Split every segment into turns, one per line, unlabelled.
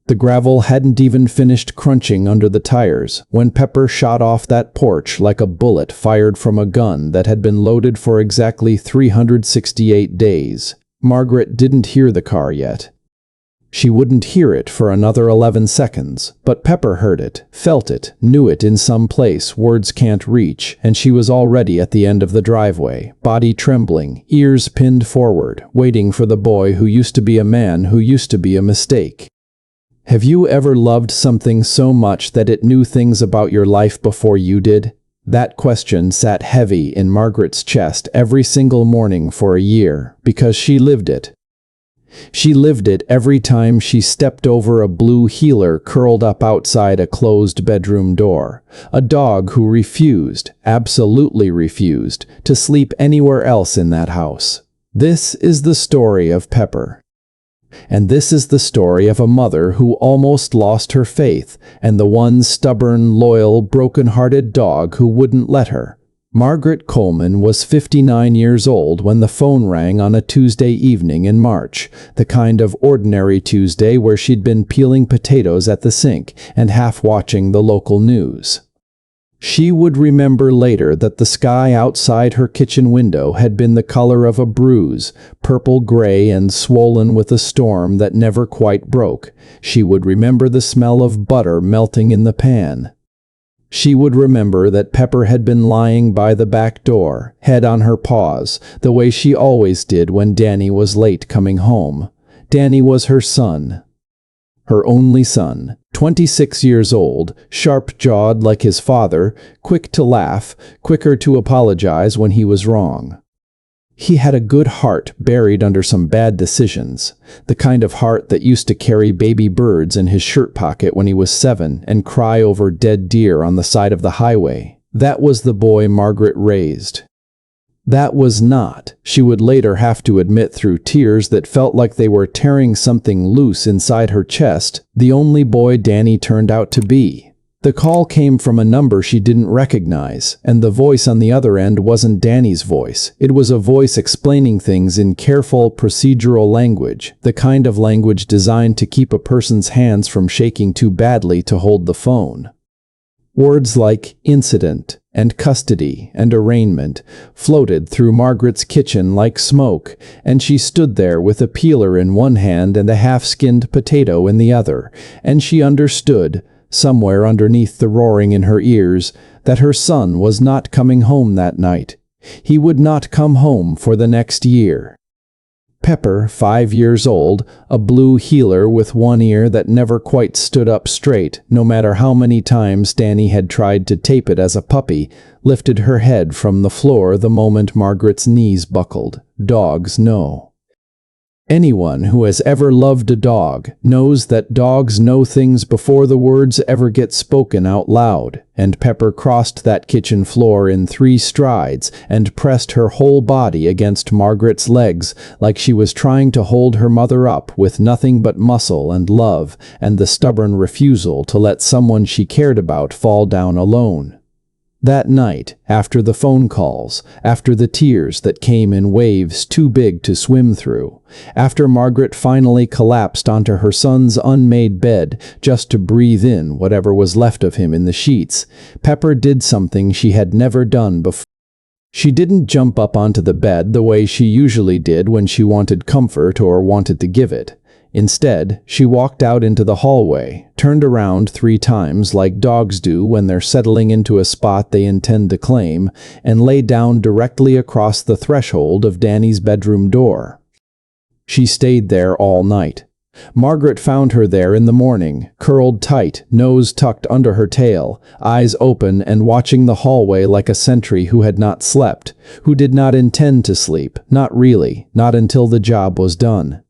The gravel hadn't even finished crunching under the tires when Pepper shot off that porch like a bullet fired from a gun that had been loaded for exactly 368 days. Margaret didn't hear the car yet. She wouldn't hear it for another 11 seconds, but Pepper heard it, felt it, knew it in some place words can't reach, and she was already at the end of the driveway, body trembling, ears pinned forward, waiting for the boy who used to be a man who used to be a mistake. Have you ever loved something so much that it knew things about your life before you did? That question sat heavy in Margaret's chest every single morning for a year, because she lived it. She lived it every time she stepped over a blue heeler curled up outside a closed bedroom door, a dog who refused, absolutely refused, to sleep anywhere else in that house. This is the story of Pepper. And this is the story of a mother who almost lost her faith, and the one stubborn, loyal, broken-hearted dog who wouldn't let her. Margaret Coleman was 59 years old when the phone rang on a Tuesday evening in March, the kind of ordinary Tuesday where she'd been peeling potatoes at the sink and half watching the local news. She would remember later that the sky outside her kitchen window had been the color of a bruise, purple-gray and swollen with a storm that never quite broke. She would remember the smell of butter melting in the pan. She would remember that Pepper had been lying by the back door, head on her paws, the way she always did when Danny was late coming home. Danny was her son. Her only son, 26 years old, sharp-jawed like his father, quick to laugh, quicker to apologize when he was wrong. He had a good heart buried under some bad decisions, the kind of heart that used to carry baby birds in his shirt pocket when he was 7 and cry over dead deer on the side of the highway. That was the boy Margaret raised. That was not, she would later have to admit through tears that felt like they were tearing something loose inside her chest, the only boy Danny turned out to be. The call came from a number she didn't recognize, and the voice on the other end wasn't Danny's voice. It was a voice explaining things in careful, procedural language, the kind of language designed to keep a person's hands from shaking too badly to hold the phone. Words like incident and custody and arraignment floated through Margaret's kitchen like smoke, and she stood there with a peeler in one hand and a half-skinned potato in the other, and she understood, somewhere underneath the roaring in her ears, that her son was not coming home that night. He would not come home for the next year. Pepper, 5 years old, a blue heeler with one ear that never quite stood up straight, no matter how many times Danny had tried to tape it as a puppy, lifted her head from the floor the moment Margaret's knees buckled. Dogs know. Anyone who has ever loved a dog knows that dogs know things before the words ever get spoken out loud, and Pepper crossed that kitchen floor in 3 strides and pressed her whole body against Margaret's legs like she was trying to hold her mother up with nothing but muscle and love and the stubborn refusal to let someone she cared about fall down alone. That night, after the phone calls, after the tears that came in waves too big to swim through, after Margaret finally collapsed onto her son's unmade bed just to breathe in whatever was left of him in the sheets, Pepper did something she had never done before. She didn't jump up onto the bed the way she usually did when she wanted comfort or wanted to give it. Instead, she walked out into the hallway, turned around 3 times like dogs do when they're settling into a spot they intend to claim, and lay down directly across the threshold of Danny's bedroom door. She stayed there all night. Margaret found her there in the morning, curled tight, nose tucked under her tail, eyes open and watching the hallway like a sentry who had not slept, who did not intend to sleep, not really, not until the job was done.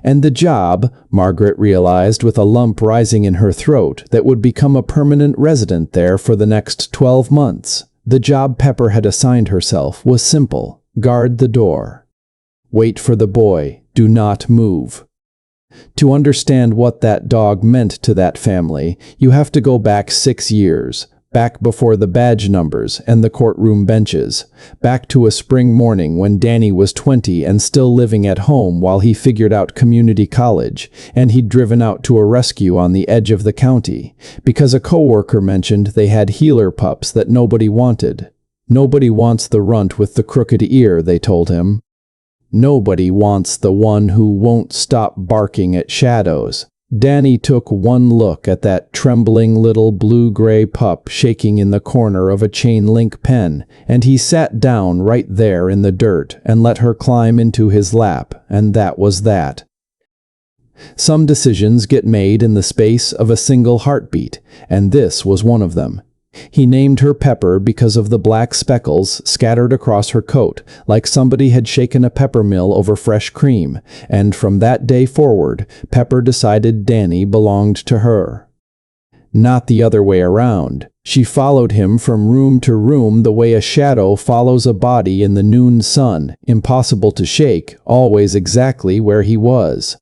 And the job, Margaret realized with a lump rising in her throat that would become a permanent resident there for the next 12 months, the job Pepper had assigned herself was simple: guard the door. Wait for the boy, do not move. To understand what that dog meant to that family, you have to go back 6 years, back before the badge numbers and the courtroom benches, back to a spring morning when Danny was 20 and still living at home while he figured out community college, and he'd driven out to a rescue on the edge of the county, because a coworker mentioned they had heeler pups that nobody wanted. Nobody wants the runt with the crooked ear, they told him. Nobody wants the one who won't stop barking at shadows. Danny took one look at that trembling little blue-gray pup shaking in the corner of a chain-link pen, and he sat down right there in the dirt and let her climb into his lap, and that was that. Some decisions get made in the space of a single heartbeat, and this was one of them. He named her Pepper because of the black speckles scattered across her coat, like somebody had shaken a pepper mill over fresh cream, and from that day forward, Pepper decided Danny belonged to her. Not the other way around. She followed him from room to room the way a shadow follows a body in the noon sun, impossible to shake, always exactly where he was.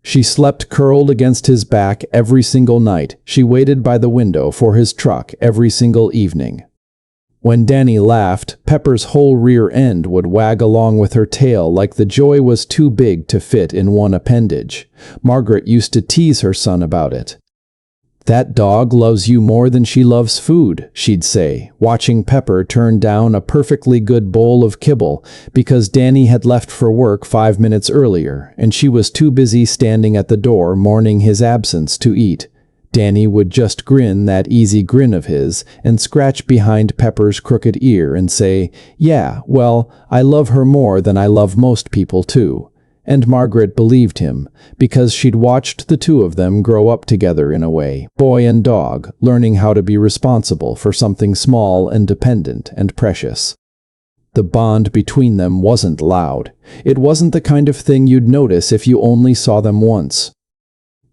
She slept curled against his back every single night. She waited by the window for his truck every single evening. When Danny laughed, Pepper's whole rear end would wag along with her tail like the joy was too big to fit in one appendage. Margaret used to tease her son about it. "That dog loves you more than she loves food," she'd say, watching Pepper turn down a perfectly good bowl of kibble because Danny had left for work 5 minutes earlier, and she was too busy standing at the door mourning his absence to eat. Danny would just grin that easy grin of his and scratch behind Pepper's crooked ear and say, "Yeah, well, I love her more than I love most people too." And Margaret believed him, because she'd watched the two of them grow up together in a way, boy and dog, learning how to be responsible for something small and dependent and precious. The bond between them wasn't loud. It wasn't the kind of thing you'd notice if you only saw them once.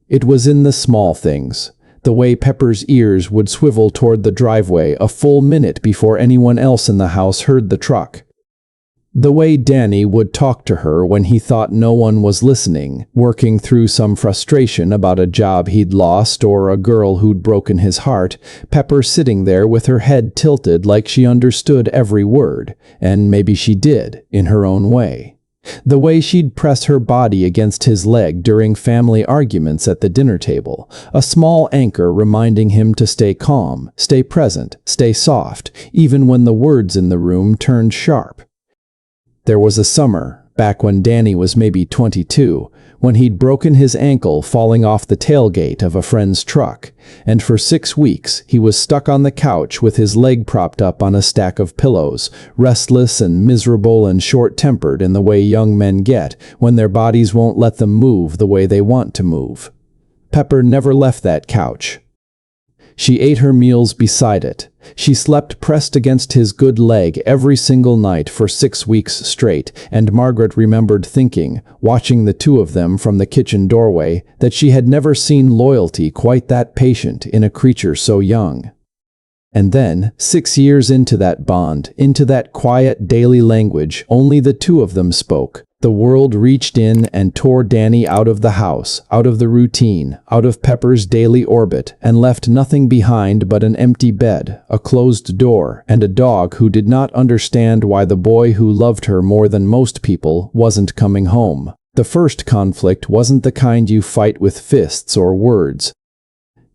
It was in the small things. The way Pepper's ears would swivel toward the driveway a full minute before anyone else in the house heard the truck. The way Danny would talk to her when he thought no one was listening, working through some frustration about a job he'd lost or a girl who'd broken his heart, Pepper sitting there with her head tilted like she understood every word, and maybe she did, in her own way. The way she'd press her body against his leg during family arguments at the dinner table, a small anchor reminding him to stay calm, stay present, stay soft, even when the words in the room turned sharp. There was a summer, back when Danny was maybe 22, when he'd broken his ankle falling off the tailgate of a friend's truck, and for 6 weeks he was stuck on the couch with his leg propped up on a stack of pillows, restless and miserable and short-tempered in the way young men get when their bodies won't let them move the way they want to move. Pepper never left that couch. She ate her meals beside it. She slept pressed against his good leg every single night for 6 weeks straight, and Margaret remembered thinking, watching the two of them from the kitchen doorway, that she had never seen loyalty quite that patient in a creature so young. And then, 6 years into that bond, into that quiet daily language only the two of them spoke, the world reached in and tore Danny out of the house, out of the routine, out of Pepper's daily orbit, and left nothing behind but an empty bed, a closed door, and a dog who did not understand why the boy who loved her more than most people wasn't coming home. The first conflict wasn't the kind you fight with fists or words.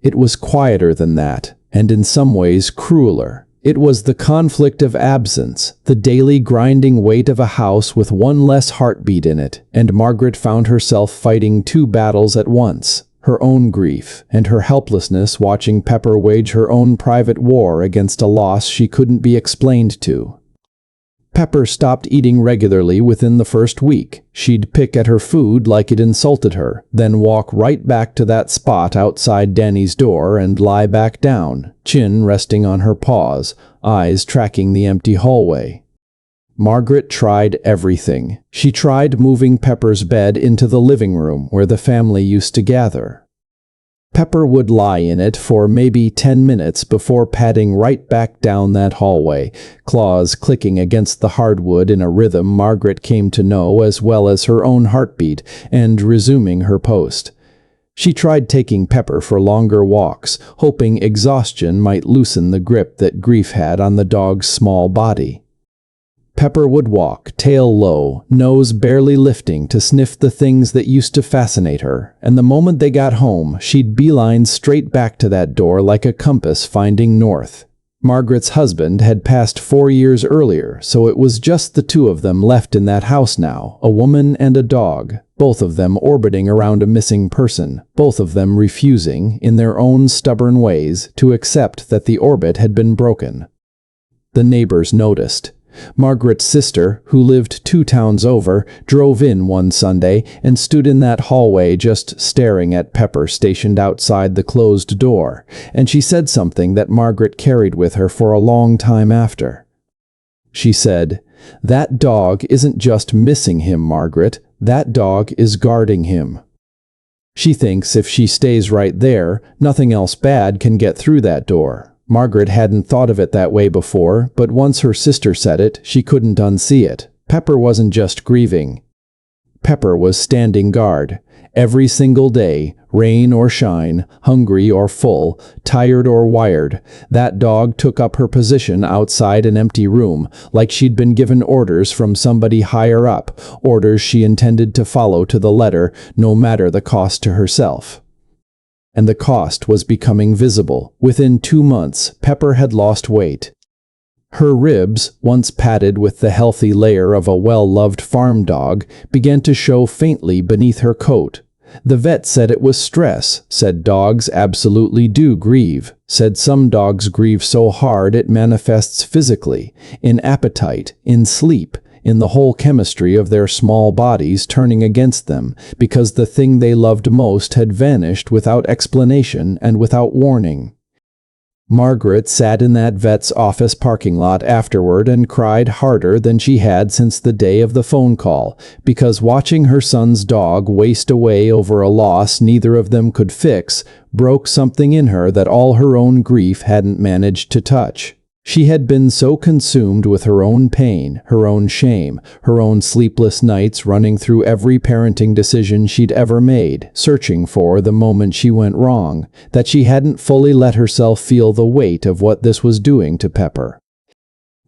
It was quieter than that, and in some ways crueler. It was the conflict of absence, the daily grinding weight of a house with one less heartbeat in it, and Margaret found herself fighting 2 battles at once, her own grief and her helplessness watching Pepper wage her own private war against a loss she couldn't be explained to. Pepper stopped eating regularly within the first week. She'd pick at her food like it insulted her, then walk right back to that spot outside Danny's door and lie back down, chin resting on her paws, eyes tracking the empty hallway. Margaret tried everything. She tried moving Pepper's bed into the living room where the family used to gather. Pepper would lie in it for maybe 10 minutes before padding right back down that hallway, claws clicking against the hardwood in a rhythm Margaret came to know as well as her own heartbeat, and resuming her post. She tried taking Pepper for longer walks, hoping exhaustion might loosen the grip that grief had on the dog's small body. Pepper would walk, tail low, nose barely lifting to sniff the things that used to fascinate her, and the moment they got home, she'd beeline straight back to that door like a compass finding north. Margaret's husband had passed 4 years earlier, so it was just the two of them left in that house now, a woman and a dog, both of them orbiting around a missing person, both of them refusing, in their own stubborn ways, to accept that the orbit had been broken. The neighbors noticed. Margaret's sister, who lived 2 towns over, drove in one Sunday and stood in that hallway just staring at Pepper stationed outside the closed door, and she said something that Margaret carried with her for a long time after. She said, "That dog isn't just missing him, Margaret. That dog is guarding him." She thinks if she stays right there, nothing else bad can get through that door. Margaret hadn't thought of it that way before, but once her sister said it, she couldn't unsee it. Pepper wasn't just grieving. Pepper was standing guard. Every single day, rain or shine, hungry or full, tired or wired, that dog took up her position outside an empty room, like she'd been given orders from somebody higher up, orders she intended to follow to the letter, no matter the cost to herself. And the cost was becoming visible. Within 2 months, Pepper had lost weight. Her ribs, once padded with the healthy layer of a well-loved farm dog, began to show faintly beneath her coat. The vet said it was stress, said dogs absolutely do grieve, said some dogs grieve so hard it manifests physically, in appetite, in sleep, in the whole chemistry of their small bodies turning against them, because the thing they loved most had vanished without explanation and without warning. Margaret sat in that vet's office parking lot afterward and cried harder than she had since the day of the phone call, because watching her son's dog waste away over a loss neither of them could fix broke something in her that all her own grief hadn't managed to touch. She had been so consumed with her own pain, her own shame, her own sleepless nights running through every parenting decision she'd ever made, searching for the moment she went wrong, that she hadn't fully let herself feel the weight of what this was doing to Pepper.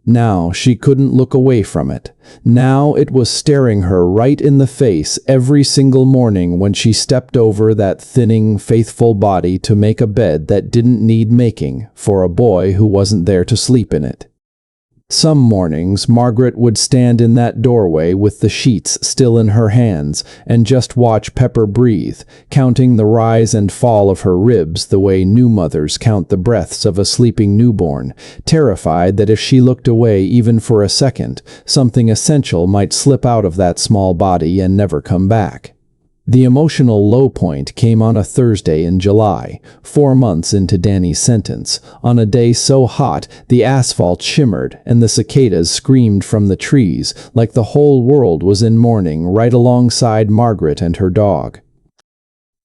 Now she couldn't look away from it. Now it was staring her right in the face every single morning when she stepped over that thinning, faithful body to make a bed that didn't need making for a boy who wasn't there to sleep in it. Some mornings, Margaret would stand in that doorway with the sheets still in her hands and just watch Pepper breathe, counting the rise and fall of her ribs the way new mothers count the breaths of a sleeping newborn, terrified that if she looked away even for a second, something essential might slip out of that small body and never come back. The emotional low point came on a Thursday in July, 4 months into Danny's sentence, on a day so hot the asphalt shimmered and the cicadas screamed from the trees like the whole world was in mourning right alongside Margaret and her dog.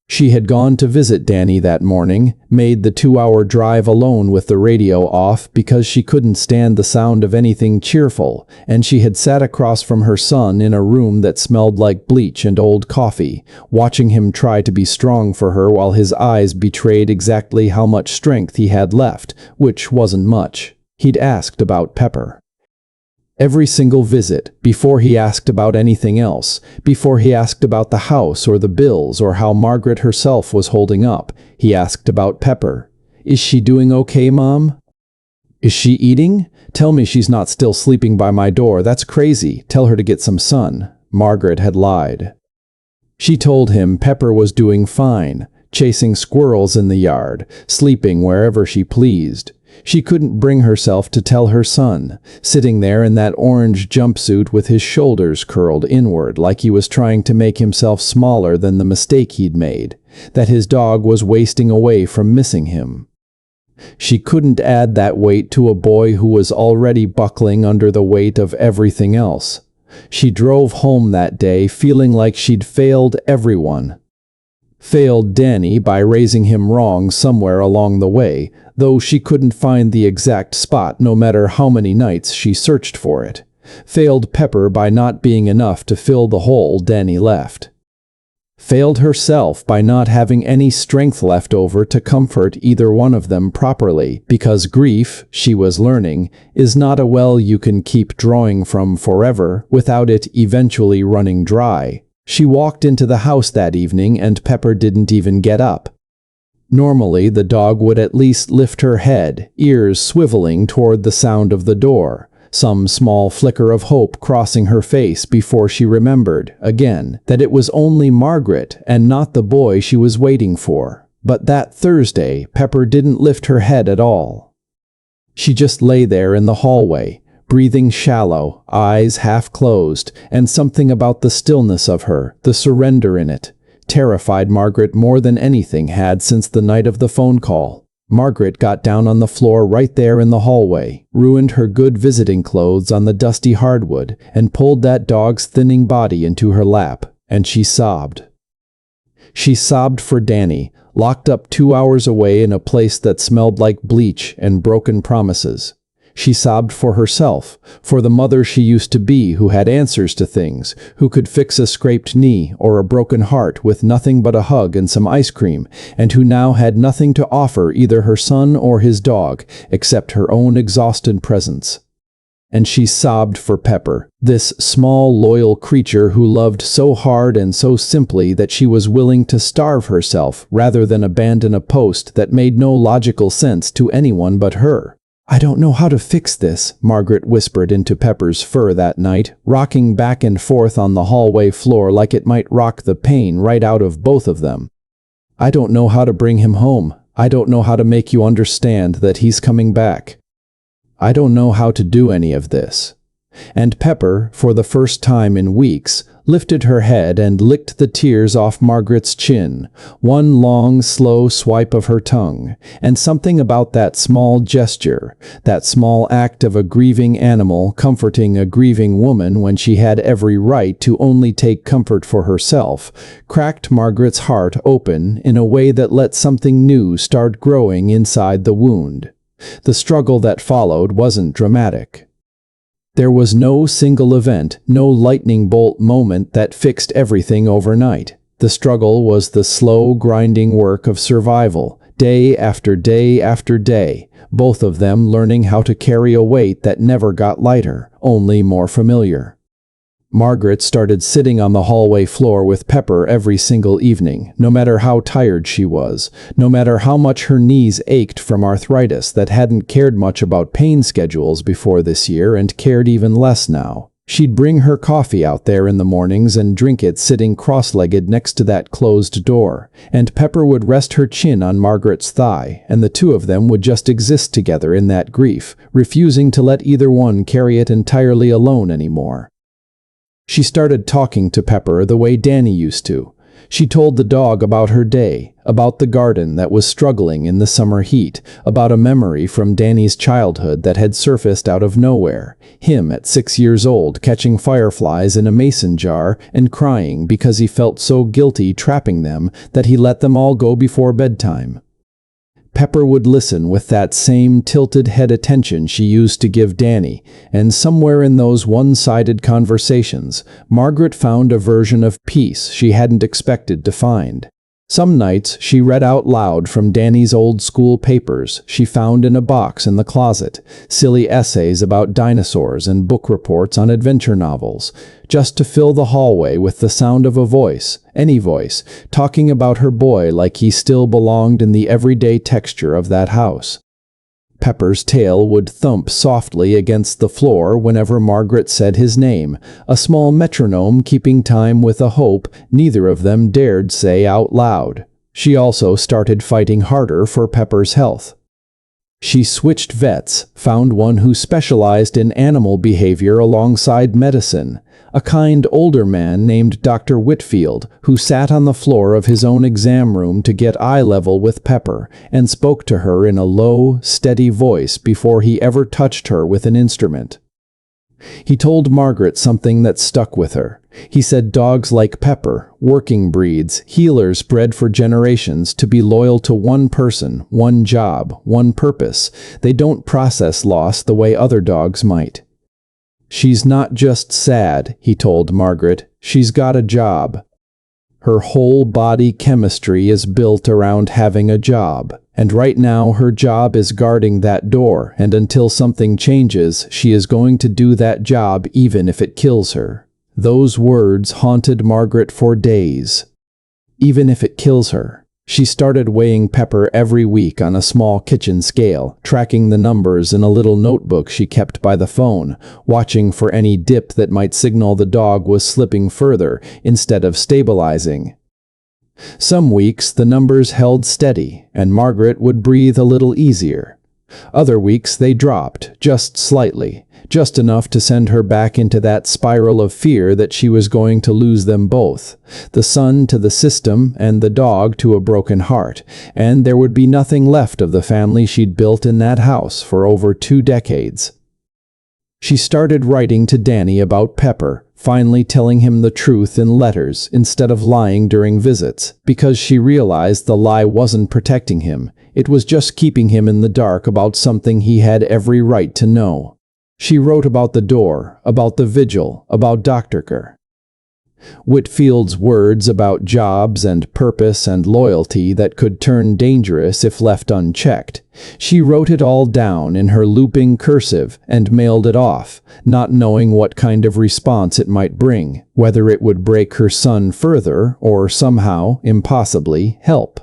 She had gone to visit Danny that morning, made the 2-hour drive alone with the radio off because she couldn't stand the sound of anything cheerful, and she had sat across from her son in a room that smelled like bleach and old coffee, watching him try to be strong for her while his eyes betrayed exactly how much strength he had left, which wasn't much. He'd asked about Pepper. Every single visit, before he asked about anything else, before he asked about the house or the bills or how Margaret herself was holding up, he asked about Pepper. "Is she doing okay, Mom? Is she eating? Tell me she's not still sleeping by my door. That's crazy. Tell her to get some sun." Margaret had lied. She told him Pepper was doing fine, chasing squirrels in the yard, sleeping wherever she pleased. She couldn't bring herself to tell her son, sitting there in that orange jumpsuit with his shoulders curled inward like he was trying to make himself smaller than the mistake he'd made, that his dog was wasting away from missing him. She couldn't add that weight to a boy who was already buckling under the weight of everything else. She drove home that day feeling like she'd failed everyone. Failed Danny by raising him wrong somewhere along the way, though she couldn't find the exact spot no matter how many nights she searched for it. Failed Pepper by not being enough to fill the hole Danny left. failed herself by not having any strength left over to comfort either one of them properly, because grief, she was learning, is not a well you can keep drawing from forever without it eventually running dry. She walked into the house that evening and Pepper didn't even get up. Normally, the dog would at least lift her head, ears swiveling toward the sound of the door, some small flicker of hope crossing her face before she remembered, again, that it was only Margaret and not the boy she was waiting for. But that Thursday, Pepper didn't lift her head at all. She just lay there in the hallway, breathing shallow, eyes half closed, and something about the stillness of her, the surrender in it, terrified Margaret more than anything had since the night of the phone call. Margaret got down on the floor right there in the hallway, ruined her good visiting clothes on the dusty hardwood, and pulled that dog's thinning body into her lap, and she sobbed. She sobbed for Danny, locked up 2 hours away in a place that smelled like bleach and broken promises. She sobbed for herself, for the mother she used to be who had answers to things, who could fix a scraped knee or a broken heart with nothing but a hug and some ice cream, and who now had nothing to offer either her son or his dog, except her own exhausted presence. And she sobbed for Pepper, this small, loyal creature who loved so hard and so simply that she was willing to starve herself rather than abandon a post that made no logical sense to anyone but her. "I don't know how to fix this," Margaret whispered into Pepper's fur that night, rocking back and forth on the hallway floor like it might rock the pain right out of both of them. "I don't know how to bring him home. I don't know how to make you understand that he's coming back. I don't know how to do any of this." And Pepper, for the first time in weeks, lifted her head and licked the tears off Margaret's chin, one long, slow swipe of her tongue, and something about that small gesture, that small act of a grieving animal comforting a grieving woman when she had every right to only take comfort for herself, cracked Margaret's heart open in a way that let something new start growing inside the wound. The struggle that followed wasn't dramatic. There was no single event, no lightning bolt moment that fixed everything overnight. The struggle was the slow, grinding work of survival, day after day after day, both of them learning how to carry a weight that never got lighter, only more familiar. Margaret started sitting on the hallway floor with Pepper every single evening, no matter how tired she was, no matter how much her knees ached from arthritis that hadn't cared much about pain schedules before this year and cared even less now. She'd bring her coffee out there in the mornings and drink it sitting cross-legged next to that closed door, and Pepper would rest her chin on Margaret's thigh, and the two of them would just exist together in that grief, refusing to let either one carry it entirely alone anymore. She started talking to Pepper the way Danny used to. She told the dog about her day, about the garden that was struggling in the summer heat, about a memory from Danny's childhood that had surfaced out of nowhere, him at 6 years old catching fireflies in a mason jar and crying because he felt so guilty trapping them that he let them all go before bedtime. Pepper would listen with that same tilted head attention she used to give Danny, and somewhere in those one-sided conversations, Margaret found a version of peace she hadn't expected to find. Some nights she read out loud from Danny's old school papers she found in a box in the closet, silly essays about dinosaurs and book reports on adventure novels, just to fill the hallway with the sound of a voice, any voice, talking about her boy like he still belonged in the everyday texture of that house. Pepper's tail would thump softly against the floor whenever Margaret said his name, a small metronome keeping time with a hope neither of them dared say out loud. She also started fighting harder for Pepper's health. She switched vets, found one who specialized in animal behavior alongside medicine, a kind older man named Dr. Whitfield, who sat on the floor of his own exam room to get eye level with Pepper and spoke to her in a low, steady voice before he ever touched her with an instrument. He told Margaret something that stuck with her. He said dogs like Pepper, working breeds, healers bred for generations to be loyal to one person, one job, one purpose. They don't process loss the way other dogs might. "She's not just sad," he told Margaret. "She's got a job." Her whole body chemistry is built around having a job, and right now her job is guarding that door, and until something changes, she is going to do that job even if it kills her. Those words haunted Margaret for days. Even if it kills her. She started weighing Pepper every week on a small kitchen scale, tracking the numbers in a little notebook she kept by the phone, watching for any dip that might signal the dog was slipping further instead of stabilizing. Some weeks the numbers held steady, and Margaret would breathe a little easier. Other weeks they dropped, just slightly, just enough to send her back into that spiral of fear that she was going to lose them both, the son to the system and the dog to a broken heart, and there would be nothing left of the family she'd built in that house for over 2 decades. She started writing to Danny about Pepper, finally telling him the truth in letters instead of lying during visits, because she realized the lie wasn't protecting him, it was just keeping him in the dark about something he had every right to know. She wrote about the door, about the vigil, about Dr. Kerr. Whitfield's words about jobs and purpose and loyalty that could turn dangerous if left unchecked. She wrote it all down in her looping cursive and mailed it off, not knowing what kind of response it might bring, whether it would break her son further or somehow, impossibly, help.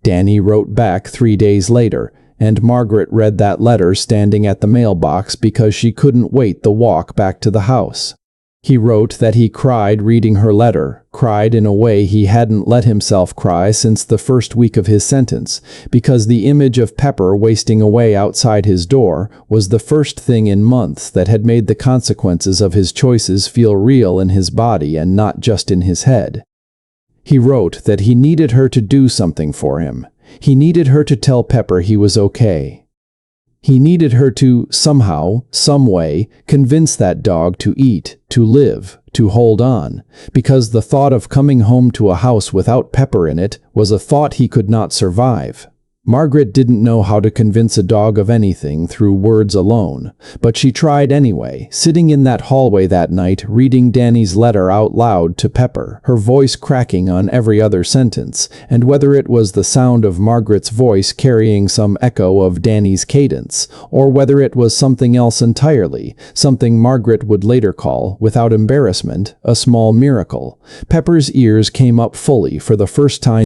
Danny wrote back 3 days later, and Margaret read that letter standing at the mailbox because she couldn't wait the walk back to the house. He wrote that he cried reading her letter, cried in a way he hadn't let himself cry since the first week of his sentence, because the image of Pepper wasting away outside his door was the first thing in months that had made the consequences of his choices feel real in his body and not just in his head. He wrote that he needed her to do something for him. He needed her to tell Pepper he was okay. He needed her to, somehow, some way, convince that dog to eat, to live, to hold on, because the thought of coming home to a house without Pepper in it was a thought he could not survive. Margaret didn't know how to convince a dog of anything through words alone, but she tried anyway, sitting in that hallway that night reading Danny's letter out loud to Pepper, her voice cracking on every other sentence, and whether it was the sound of Margaret's voice carrying some echo of Danny's cadence, or whether it was something else entirely, something Margaret would later call, without embarrassment, a small miracle, Pepper's ears came up fully for the first time.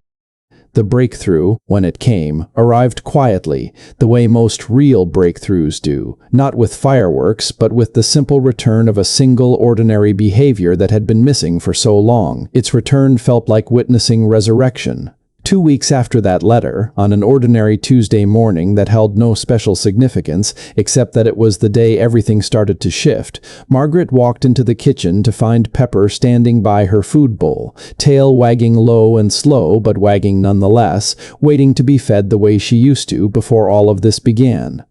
The breakthrough, when it came, arrived quietly, the way most real breakthroughs do, not with fireworks, but with the simple return of a single ordinary behavior that had been missing for so long. Its return felt like witnessing resurrection. 2 weeks after that letter, on an ordinary Tuesday morning that held no special significance, except that it was the day everything started to shift, Margaret walked into the kitchen to find Pepper standing by her food bowl, tail wagging low and slow, but wagging nonetheless, waiting to be fed the way she used to before all of this began.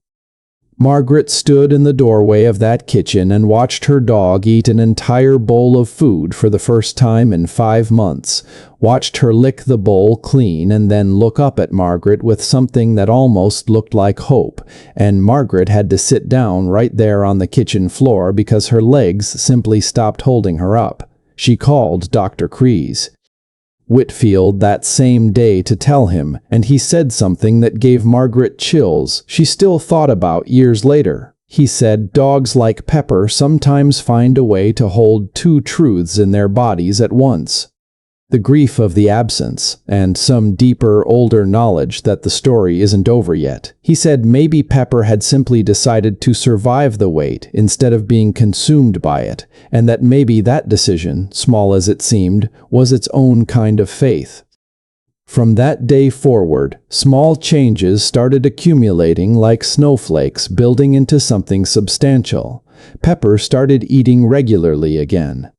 Margaret stood in the doorway of that kitchen and watched her dog eat an entire bowl of food for the first time in 5 months, watched her lick the bowl clean and then look up at Margaret with something that almost looked like hope, and Margaret had to sit down right there on the kitchen floor because her legs simply stopped holding her up. She called Dr. Kreese. Whitfield that same day to tell him, and he said something that gave Margaret chills she still thought about years later. He said dogs like Pepper sometimes find a way to hold 2 truths in their bodies at once. The grief of the absence, and some deeper, older knowledge that the story isn't over yet. He said maybe Pepper had simply decided to survive the wait instead of being consumed by it, and that maybe that decision, small as it seemed, was its own kind of faith. From that day forward, small changes started accumulating like snowflakes building into something substantial. Pepper started eating regularly again.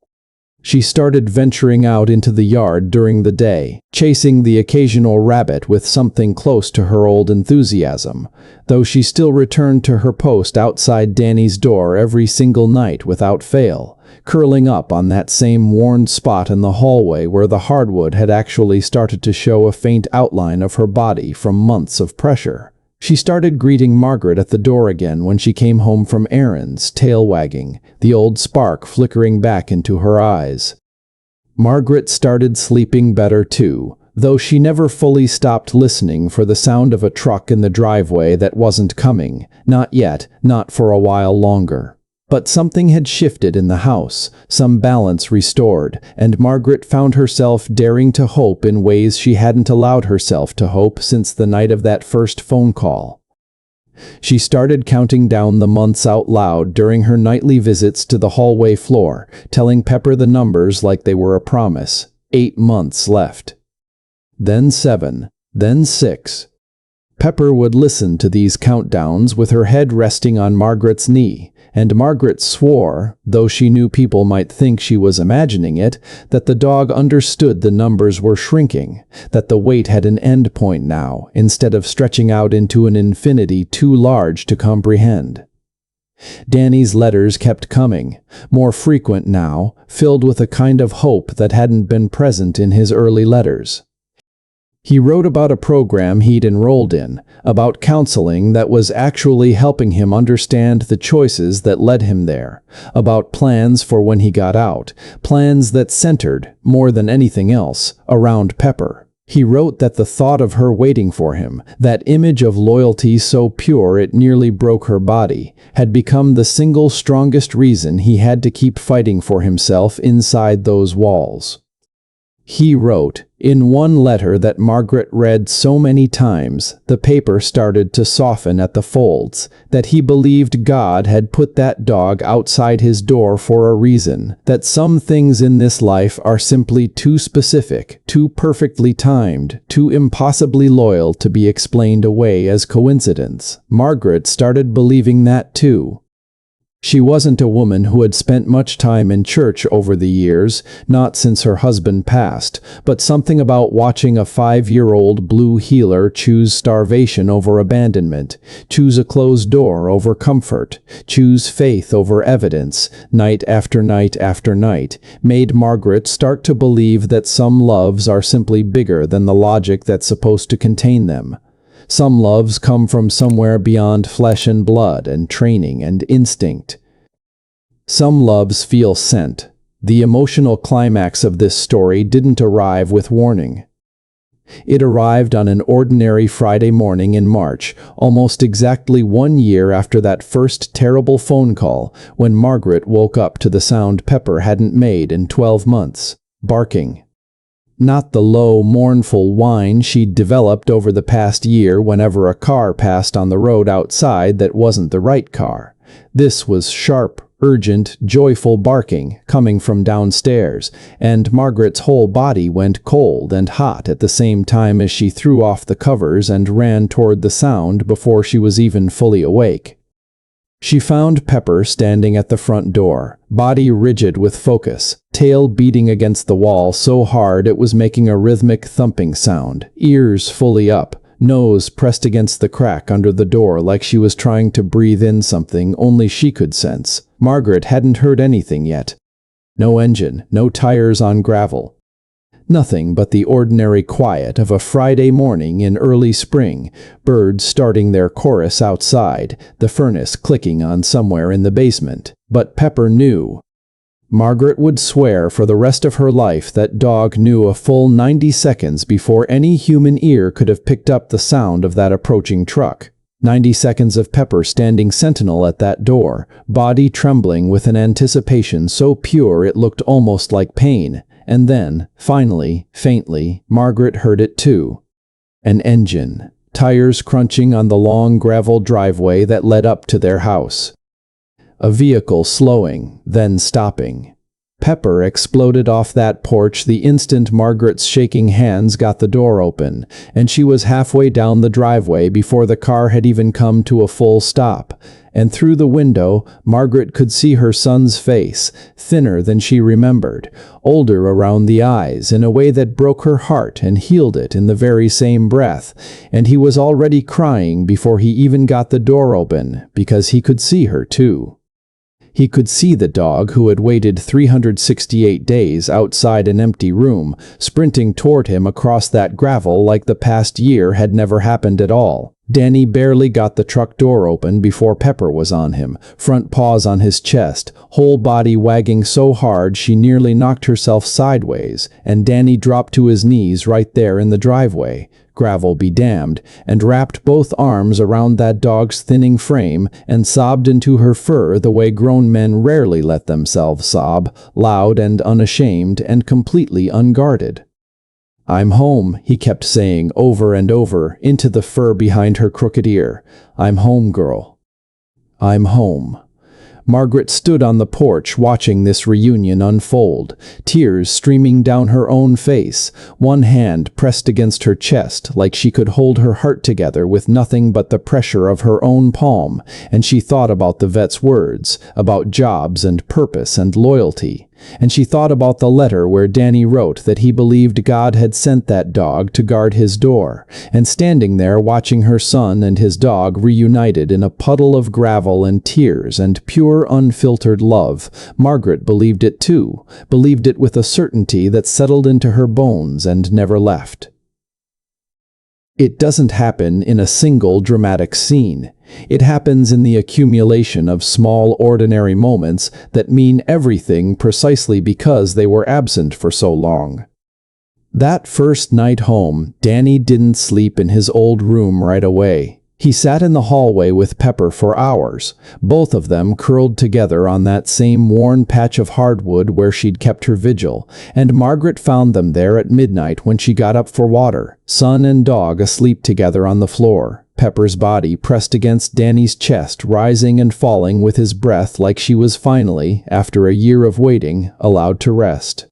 She started venturing out into the yard during the day, chasing the occasional rabbit with something close to her old enthusiasm, though she still returned to her post outside Danny's door every single night without fail, curling up on that same worn spot in the hallway where the hardwood had actually started to show a faint outline of her body from months of pressure. She started greeting Margaret at the door again when she came home from errands, tail wagging, the old spark flickering back into her eyes. Margaret started sleeping better too, though she never fully stopped listening for the sound of a truck in the driveway that wasn't coming, not yet, not for a while longer. But something had shifted in the house, some balance restored, and Margaret found herself daring to hope in ways she hadn't allowed herself to hope since the night of that first phone call. She started counting down the months out loud during her nightly visits to the hallway floor, telling Pepper the numbers like they were a promise. 8 months left. Then 7, then 6. Pepper would listen to these countdowns with her head resting on Margaret's knee, and Margaret swore, though she knew people might think she was imagining it, that the dog understood the numbers were shrinking, that the wait had an end point now, instead of stretching out into an infinity too large to comprehend. Danny's letters kept coming, more frequent now, filled with a kind of hope that hadn't been present in his early letters. He wrote about a program he'd enrolled in, about counseling that was actually helping him understand the choices that led him there, about plans for when he got out, plans that centered, more than anything else, around Pepper. He wrote that the thought of her waiting for him, that image of loyalty so pure it nearly broke her body, had become the single strongest reason he had to keep fighting for himself inside those walls. He wrote, in one letter that Margaret read so many times, the paper started to soften at the folds, that he believed God had put that dog outside his door for a reason, that some things in this life are simply too specific, too perfectly timed, too impossibly loyal to be explained away as coincidence. Margaret started believing that too. She wasn't a woman who had spent much time in church over the years, not since her husband passed, but something about watching a 5-year-old blue heeler choose starvation over abandonment, choose a closed door over comfort, choose faith over evidence, night after night after night, made Margaret start to believe that some loves are simply bigger than the logic that's supposed to contain them. Some loves come from somewhere beyond flesh and blood and training and instinct. Some loves feel sent. The emotional climax of this story didn't arrive with warning. It arrived on an ordinary Friday morning in March, almost exactly 1 year after that first terrible phone call, when Margaret woke up to the sound Pepper hadn't made in 12 months, barking. Not the low, mournful whine she'd developed over the past year whenever a car passed on the road outside that wasn't the right car. This was sharp, urgent, joyful barking coming from downstairs, and Margaret's whole body went cold and hot at the same time as she threw off the covers and ran toward the sound before she was even fully awake. She found Pepper standing at the front door, body rigid with focus, tail beating against the wall so hard it was making a rhythmic thumping sound, ears fully up, nose pressed against the crack under the door like she was trying to breathe in something only she could sense. Margaret hadn't heard anything yet. No engine, no tires on gravel. Nothing but the ordinary quiet of a Friday morning in early spring, birds starting their chorus outside, the furnace clicking on somewhere in the basement. But Pepper knew. Margaret would swear for the rest of her life that dog knew a full 90 seconds before any human ear could have picked up the sound of that approaching truck. 90 seconds of Pepper standing sentinel at that door, body trembling with an anticipation so pure it looked almost like pain. And then, finally, faintly, Margaret heard it too. An engine, tires crunching on the long gravel driveway that led up to their house. A vehicle slowing, then stopping. Pepper exploded off that porch the instant Margaret's shaking hands got the door open, and she was halfway down the driveway before the car had even come to a full stop. And through the window, Margaret could see her son's face, thinner than she remembered, older around the eyes in a way that broke her heart and healed it in the very same breath, and he was already crying before he even got the door open, because he could see her too. He could see the dog who had waited 368 days outside an empty room, sprinting toward him across that gravel like the past year had never happened at all. Danny barely got the truck door open before Pepper was on him, front paws on his chest, whole body wagging so hard she nearly knocked herself sideways, and Danny dropped to his knees right there in the driveway, gravel be damned, and wrapped both arms around that dog's thinning frame and sobbed into her fur the way grown men rarely let themselves sob, loud and unashamed and completely unguarded. "I'm home," he kept saying over and over into the fur behind her crooked ear. "I'm home, girl. I'm home." Margaret stood on the porch watching this reunion unfold, tears streaming down her own face, one hand pressed against her chest like she could hold her heart together with nothing but the pressure of her own palm, and she thought about the vet's words, about jobs and purpose and loyalty. And she thought about the letter where Danny wrote that he believed God had sent that dog to guard his door, and standing there watching her son and his dog reunited in a puddle of gravel and tears and pure unfiltered love, Margaret believed it too, believed it with a certainty that settled into her bones and never left. It doesn't happen in a single dramatic scene. It happens in the accumulation of small, ordinary moments that mean everything precisely because they were absent for so long. That first night home, Danny didn't sleep in his old room right away. He sat in the hallway with Pepper for hours, both of them curled together on that same worn patch of hardwood where she'd kept her vigil, and Margaret found them there at midnight when she got up for water, son and dog asleep together on the floor, Pepper's body pressed against Danny's chest, rising and falling with his breath like she was finally, after a year of waiting, allowed to rest.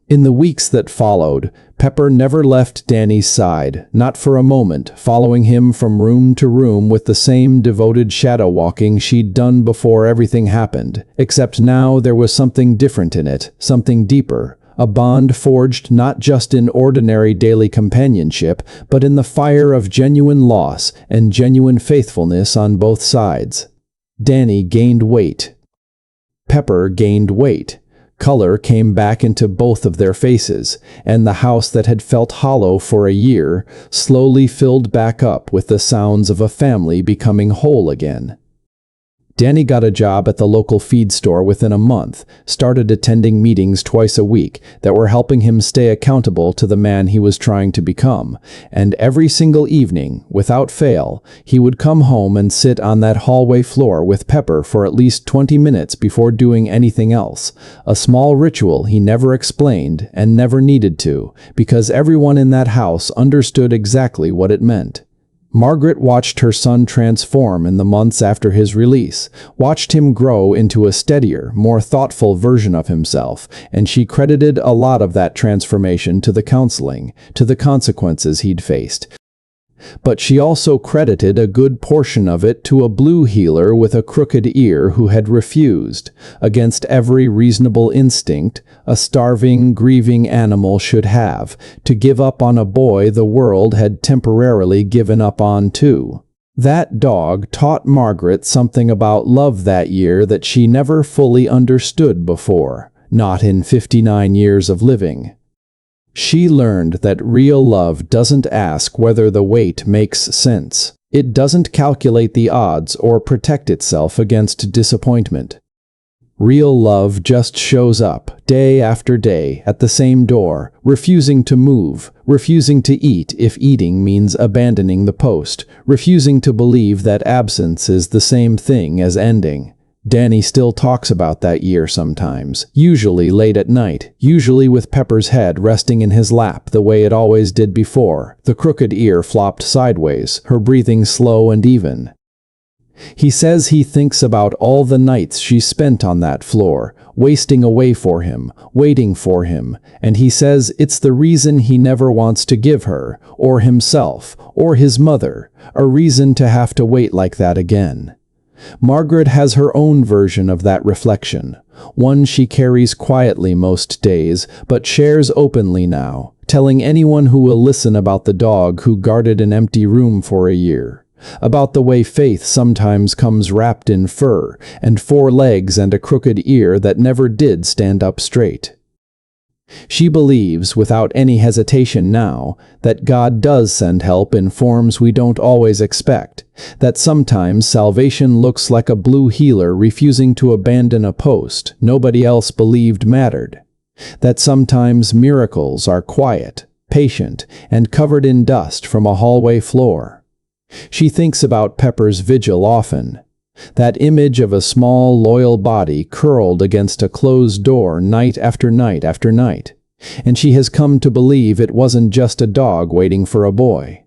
In the weeks that followed, Pepper never left Danny's side, not for a moment, following him from room to room with the same devoted shadow walking she'd done before everything happened, except now there was something different in it, something deeper, a bond forged not just in ordinary daily companionship, but in the fire of genuine loss and genuine faithfulness on both sides. Danny gained weight. Pepper gained weight. Color came back into both of their faces, and the house that had felt hollow for a year slowly filled back up with the sounds of a family becoming whole again. Danny got a job at the local feed store within a month, started attending meetings twice a week that were helping him stay accountable to the man he was trying to become, and every single evening, without fail, he would come home and sit on that hallway floor with Pepper for at least 20 minutes before doing anything else, a small ritual he never explained and never needed to, because everyone in that house understood exactly what it meant. Margaret watched her son transform in the months after his release, watched him grow into a steadier, more thoughtful version of himself, and she credited a lot of that transformation to the counseling, to the consequences he'd faced. But she also credited a good portion of it to a blue healer with a crooked ear who had refused, against every reasonable instinct a starving, grieving animal should have, to give up on a boy the world had temporarily given up on too. That dog taught Margaret something about love that year that she never fully understood before, not in 59 years of living. She learned that real love doesn't ask whether the wait makes sense. It doesn't calculate the odds or protect itself against disappointment. Real love just shows up, day after day, at the same door, refusing to move, refusing to eat if eating means abandoning the post, refusing to believe that absence is the same thing as ending. Danny still talks about that year sometimes, usually late at night, usually with Pepper's head resting in his lap the way it always did before, the crooked ear flopped sideways, her breathing slow and even. He says he thinks about all the nights she spent on that floor, wasting away for him, waiting for him, and he says it's the reason he never wants to give her, or himself, or his mother, a reason to have to wait like that again. Margaret has her own version of that reflection, one she carries quietly most days, but shares openly now, telling anyone who will listen about the dog who guarded an empty room for a year, about the way faith sometimes comes wrapped in fur, and 4 legs and a crooked ear that never did stand up straight. She believes, without any hesitation now, that God does send help in forms we don't always expect, that sometimes salvation looks like a blue healer refusing to abandon a post nobody else believed mattered, that sometimes miracles are quiet, patient, and covered in dust from a hallway floor. She thinks about Pepper's vigil often, that image of a small, loyal body curled against a closed door night after night after night, and she has come to believe it wasn't just a dog waiting for a boy.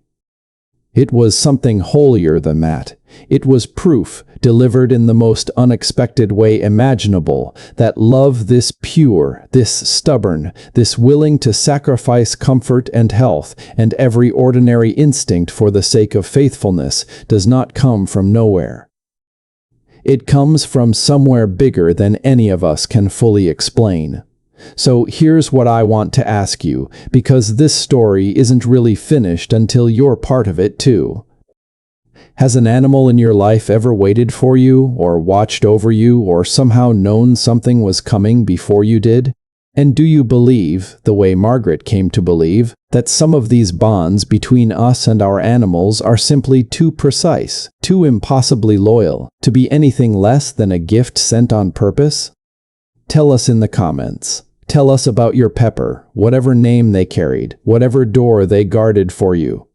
It was something holier than that. It was proof, delivered in the most unexpected way imaginable, that love this pure, this stubborn, this willing to sacrifice comfort and health and every ordinary instinct for the sake of faithfulness does not come from nowhere. It comes from somewhere bigger than any of us can fully explain. So here's what I want to ask you, because this story isn't really finished until you're part of it too. Has an animal in your life ever waited for you, or watched over you, or somehow known something was coming before you did? And do you believe, the way Margaret came to believe, that some of these bonds between us and our animals are simply too precise, too impossibly loyal, to be anything less than a gift sent on purpose? Tell us in the comments. Tell us about your Pepper, whatever name they carried, whatever door they guarded for you.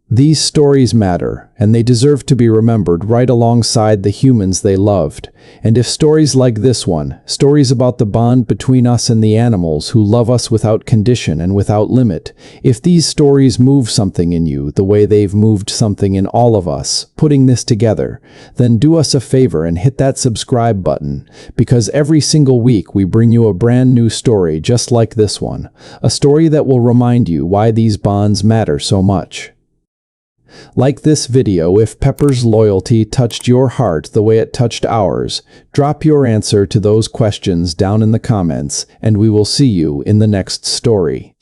These stories matter, and they deserve to be remembered right alongside the humans they loved. And if stories like this one, stories about the bond between us and the animals who love us without condition and without limit, if these stories move something in you the way they've moved something in all of us, putting this together, then do us a favor and hit that subscribe button, because every single week we bring you a brand new story just like this one, a story that will remind you why these bonds matter so much. Like this video if Pepper's loyalty touched your heart the way it touched ours. Drop your answer to those questions down in the comments, and we will see you in the next story.